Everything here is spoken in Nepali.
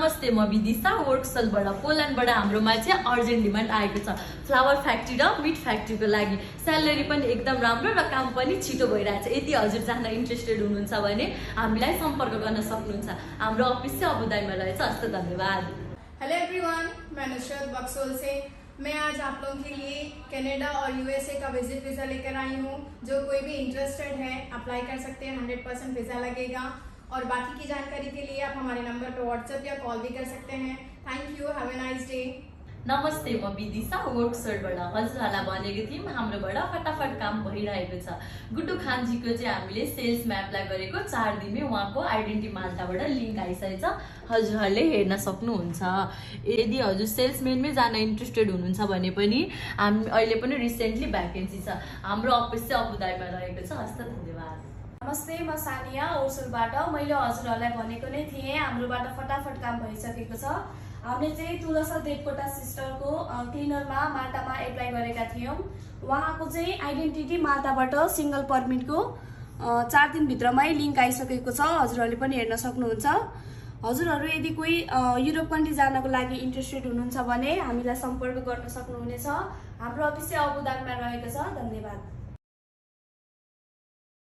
नमस्ते, म विदिशा वर्कसलबाट पोल्यान्डबाट हाम्रोमा चाहिँ अर्जेन्ट डिमान्ड आएको छ फ्लावर फ्याक्ट्री र मिट फ्याक्ट्रीको लागि। स्यालेरी पनि एकदम राम्रो र काम पनि छिटो भइरहेछ। यदि हजुर जान इन्ट्रेस्टेड हुनुहुन्छ भने हामीलाई सम्पर्क गर्न सक्नुहुन्छ। हाम्रो अफिस चाहिँ अबुधाबीमा रहेछ। हस्त धन्यवाद। हेलो एवरीवन, मैं नुसरत बक्सोल से। मैं आज आप लोगों के लिए कनाडा और यूएसए का विजिट वीज़ा लेकर आई हूँ। जो कोई भी इंटरेस्टेड है अप्लाई कर सकते हैं, 100% वीज़ा लगेगा। और बाकी की जानकारी के लिए आप हमारे नंबर पर व्हाट्सएप या कॉल भी कर सकते हैं। Thank you, have a nice day. नमस्ते, म विदिशा वर्कसलबाट हजुरहरूलाई भनेको थियौँ हाम्रोबाट फटाफट काम भइरहेको छ। गुड्डु खानजीको चाहिँ हामीले सेल्समा एप्लाई गरेको 4 दिनमै उहाँको आइडेन्टिटी माल्टाबाट लिङ्क आइसकेको छ। हजुरहरूले हेर्न सक्नुहुन्छ। यदि हजुर सेल्सम्यानमै जान इन्ट्रेस्टेड हुनुहुन्छ भने पनि अहिले पनि रिसेन्टली भ्याकेन्सी छ। हाम्रो अफिस चाहिँ अबुधाबीमा रहेको छ। हस्त धन्यवाद। नमस्ते, म सानिया ओसुलबाट। मैले हजुरहरूलाई भनेको नै थिएँ हाम्रोबाट फटाफट काम भइसकेको छ। हामीले चाहिँ तुलसा देवकोटा सिस्टरको क्लिनरमा माल्टामा एप्लाई गरेका थियौँ। उहाँको चाहिँ आइडेन्टिटी माल्टाबाट सिङ्गल पर्मिटको 4 दिनभित्रमै लिङ्क आइसकेको छ। हजुरहरूले पनि हेर्न सक्नुहुन्छ। हजुरहरू यदि कोही युरोप कन्ट्री जानको लागि इन्ट्रेस्टेड हुनुहुन्छ भने हामीलाई सम्पर्क गर्न सक्नुहुनेछ। हाम्रो अफिस चाहिँ अबुधाबीमा रहेको छ। धन्यवाद।